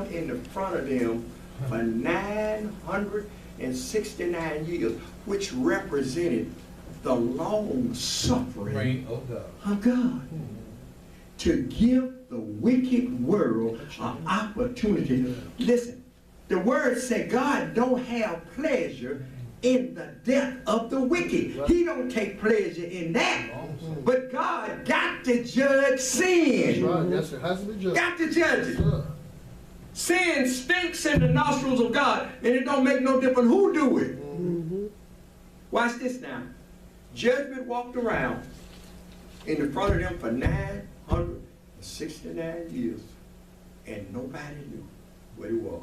around in the front of them for 969 years, which represented the long suffering of God to give the wicked world an opportunity. Listen, the word said God don't have pleasure in the death of the wicked. He don't take pleasure in that. But God got to judge sin. Yes, it has to be judged. Got to judge it. Sin stinks in the nostrils of God, and it don't make no difference who do it. Watch this now. Judgment walked around in the front of them for 969 years, and nobody knew what it was.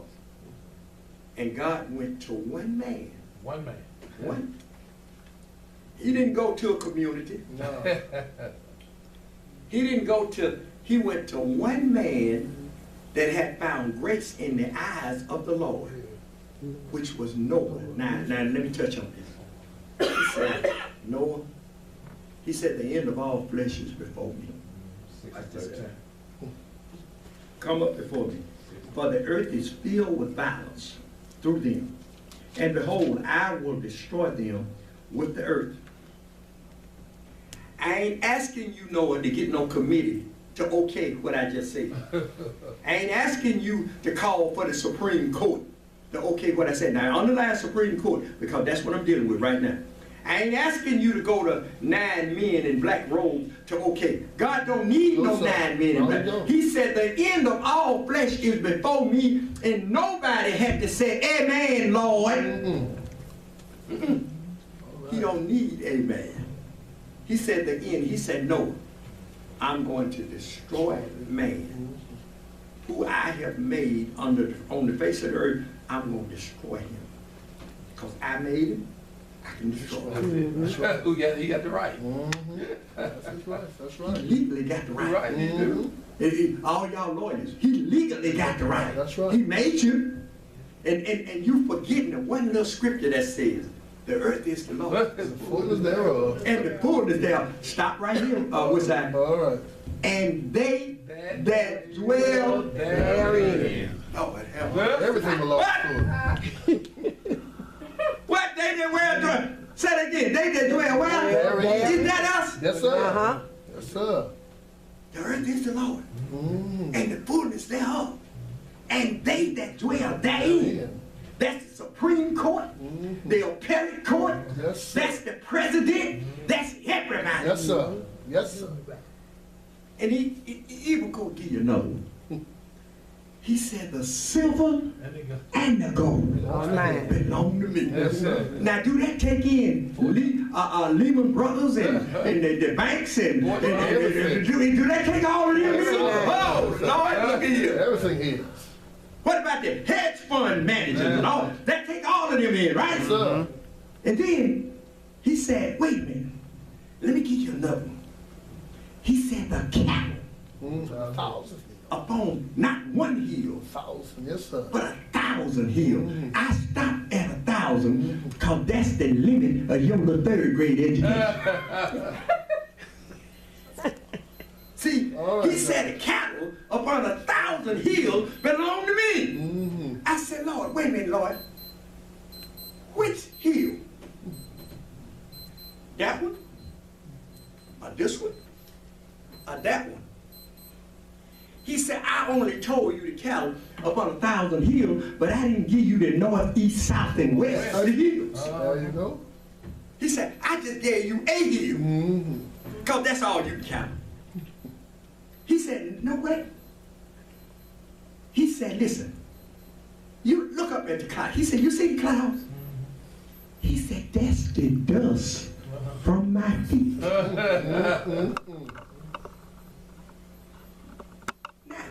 And God went to one man. One man. One. He didn't go to a community. No. He went to one man that had found grace in the eyes of the Lord, which was Noah. Now let me touch on this. He said, Noah, he said, the end of all flesh is before me. Come up before me. For the earth is filled with violence through them. And behold, I will destroy them with the earth. I ain't asking you, Noah, to get no committee to okay what I just said. I ain't asking you to call for the Supreme Court to okay what I said. Now, underline Supreme Court, because that's what I'm dealing with right now. I ain't asking you to go to 9 men in black robes to okay. God don't need no 9 men in black. He said the end of all flesh is before me, and nobody had to say, amen, Lord. He don't need amen. He said the end. He said, no, I'm going to destroy man who I have made on the face of the earth. I'm going to destroy him. Because I made him. I can destroy him. That's right. Who got? He got the right. That's right. That's right. He legally got the right. Right. He do. All y'all lawyers, he legally got the right. That's right. He made you. And you forgetting the one little scripture that says, the earth is the Lord. The fullness thereof. And the fullness thereof. Stop right here. What's that? All right. And they that dwell therein. Oh, Everything belongs to him. What? They that dwell. Say it again. They that dwell where? Is that us? Yes, sir. Yes, sir. The earth is the Lord. And the fullness thereof. And they that dwell therein. That's the Supreme Court, the appellate court, Yes, sir. that's the president, that's everybody. Yes, sir. Yes, sir. And he even go give you another one. He said the silver and the gold belong to me. Yes, sir. Now do that take in Lehman Brothers and the banks and do that take all of them in? Oh, Lord, look at here. Everything here. What about the hedge fund managers and all? That take all of them in, right? Yes, sir. And then he said, wait a minute, let me give you another one. He said the cattle 1,000. upon not one hill, 1,000. Yes, sir. but 1,000 hills. I stopped at 1,000 because that's the limit of your little 3rd grade education. See, right, he said the cattle upon 1,000 hills belong to me. I said, Lord, wait a minute, Lord. Which hill? That one? Or this one? Or that one? He said, I only told you the cattle upon 1,000 hills, but I didn't give you the north, east, south, and west of the hills. There you go. He said, I just gave you a hill, because that's all you can count. He said, no way. He said, listen, you look up at the cloud. He said, you see the clouds? He said, that's the dust from my feet. Now,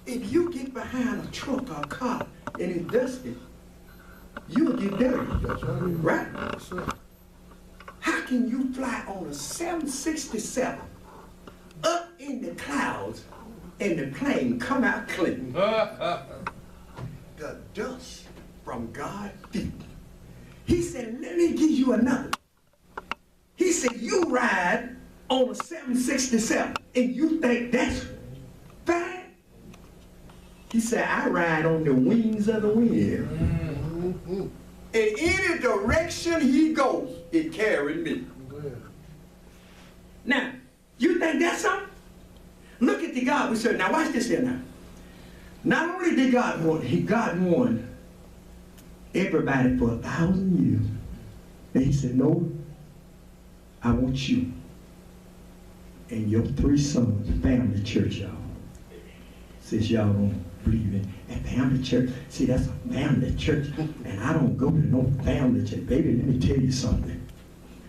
if you get behind a truck or a car and it's dusty, you'll get dirty. That's right. Right? Yes, sir. How can you fly on a 767 up in the clouds and the plane come out clean? The dust from God's feet. He said, let me give you another. He said, you ride on a 767 and you think that's fine? He said, I ride on the wings of the wind. Mm-hmm. In any direction he goes, it carried me. Good. Now, you think that's something? Look at the God we serve. Now watch this here now. Not only did God warn everybody for 1,000 years. And he said, no, I want you and your 3 sons, family church, y'all. Since y'all don't believe in a family church. See, that's a family church. And I don't go to no family church. Baby, let me tell you something.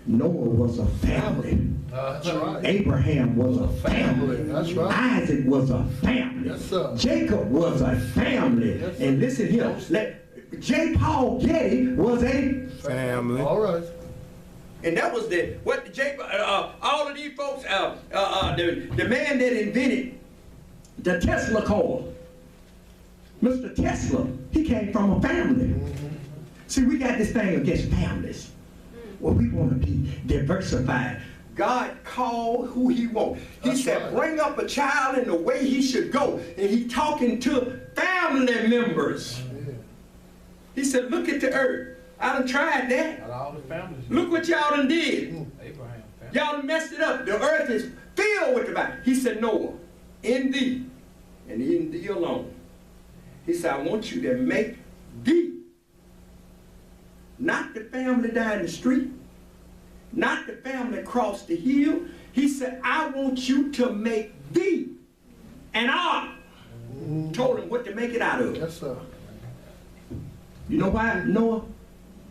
Noah was a family. That's right. Abraham was a family. That's right. Isaac was a family. Yes, sir. Jacob was a family. Yes, sir. And listen here, J. Paul Getty was a Family. All right. and that was all of these folks, the man that invented the Tesla coil, Mr. Tesla, he came from a family. Mm-hmm. See, we got this thing against families. Well, we want to be diversified. God called who he wants. He That's said, right. bring up a child in the way he should go. And he talking to family members. Yeah. He said, look at the earth. I done tried that. Not all the families. Look what y'all done did. Abraham family. Y'all done messed it up. The earth is filled with the Bible. He said, Noah, in thee, and in thee alone. He said, I want you to make thee. Not the family down the street. Not the family across the hill. He said, I want you to make thee an ark. Told him what to make it out of. Yes, sir. You know why, Noah?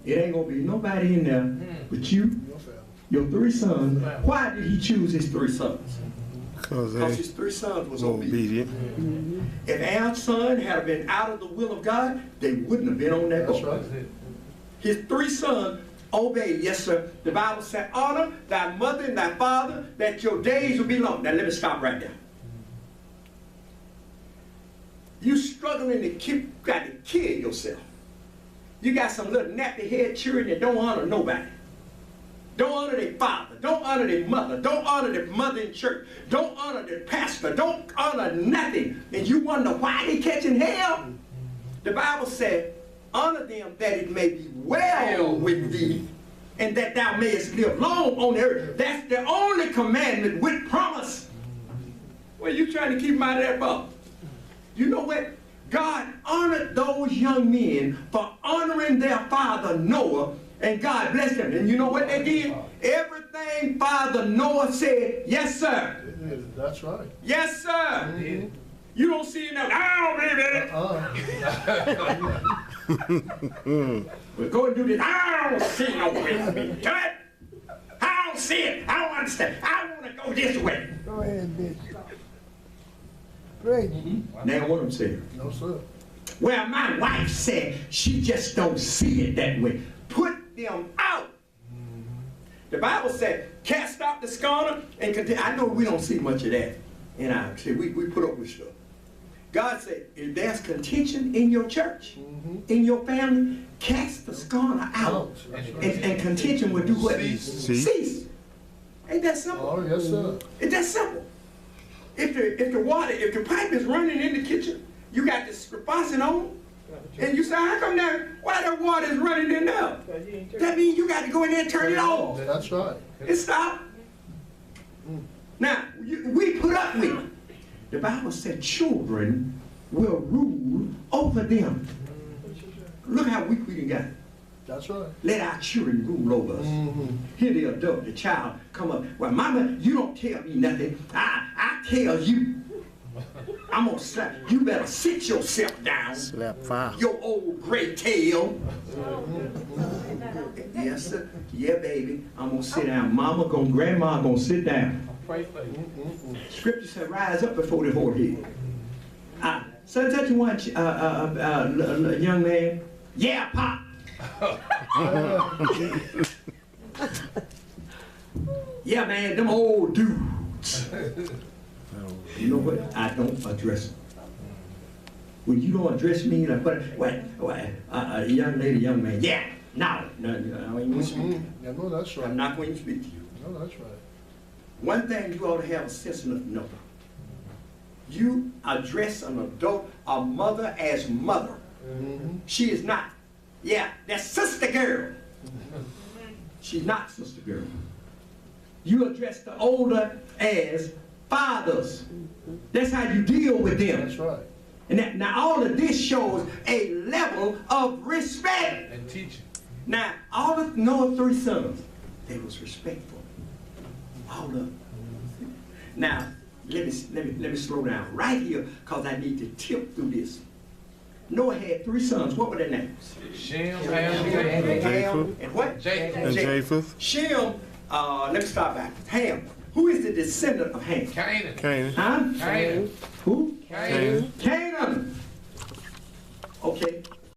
It ain't gonna be nobody in there but you, Your family. your 3 sons. Why did he choose his 3 sons? Because Because they his 3 sons was obedient. obedient. If our son had been out of the will of God, they wouldn't have been on that That's boat. right. That's it. His 3 sons obeyed. Yes, sir. The Bible said, honor thy mother and thy father, that your days will be long. Now let me stop right there. You struggling to got to kill yourself. You got some little nappy head children that don't honor nobody. Don't honor their father. Don't honor their mother. Don't honor their mother in church. Don't honor their pastor. Don't honor nothing. And you wonder why they catching hell? The Bible said, honor them that it may be well with thee, and that thou mayest live long on the earth. That's the only commandment with promise. Well, you trying to keep them out of that box. You know what? God honored those young men for honoring their father Noah, and God blessed them. And you know what they did? Everything Father Noah said, yes, sir. Yeah, that's right. Yes, sir. Mm-hmm. You don't see it now. I don't believe it. Well, go and do this. I don't see no way for me to do it. I don't see it. I don't understand. I want to go this way. Go ahead, bitch. Great. Now what I'm saying. No, sir. Well, my wife said she just don't see it that way. Put them out. The Bible said, cast out the scorner and continue. I know we don't see much of that in our church. We put up with stuff. God said, if there's contention in your church, in your family, cast the scorner out. That's right. And contention will do what? Cease. Cease. Ain't that simple? Oh, yes, sir. It's that simple. If the pipe is running in the kitchen, you got the faucet on, and you say, how come why that water is running in there? That means you got to go in there and turn it off. That's right. It stopped. Now, we put up with it. The Bible said children will rule over them. Look how weak we done got. That's right. Let our children rule over us. Here the adult, the child, come up. Well, mama, you don't tell me nothing. I tell you. I'm gonna slap. You better sit yourself down. Slap 5. Your old gray tail. Yes, sir. Yeah, baby. I'm gonna sit down. Grandma gonna sit down. Pray for you. Scripture said, rise up before the forehead. So that you want a young man? Yeah, Pop. Yeah, man, them old dudes. You know what? I don't address them. When you don't address me, like, a young lady, young man, yeah, no, I ain't gonna speak to you. Yeah, no, that's right. I'm not going to speak to you. No, that's right. One thing you ought to have a sense enough to know. You address an adult, a mother as mother. She is not. Yeah, that's sister girl. She's not sister girl. You address the older as fathers. That's how you deal with them. That's right. And that, now all of this shows a level of respect. And teaching. Now, all of Noah's 3 sons, they was respectful. All of them. Now, let me slow down right here, because I need to tip through this. Noah had 3 sons. What were their names? Shem, Ham, and Ham, and what? Japheth. And Japheth, Shem, let me start back. Ham. Who is the descendant of Ham? Canaan. Canaan, Huh? Canaan. Who? Canaan. Canaan. Okay.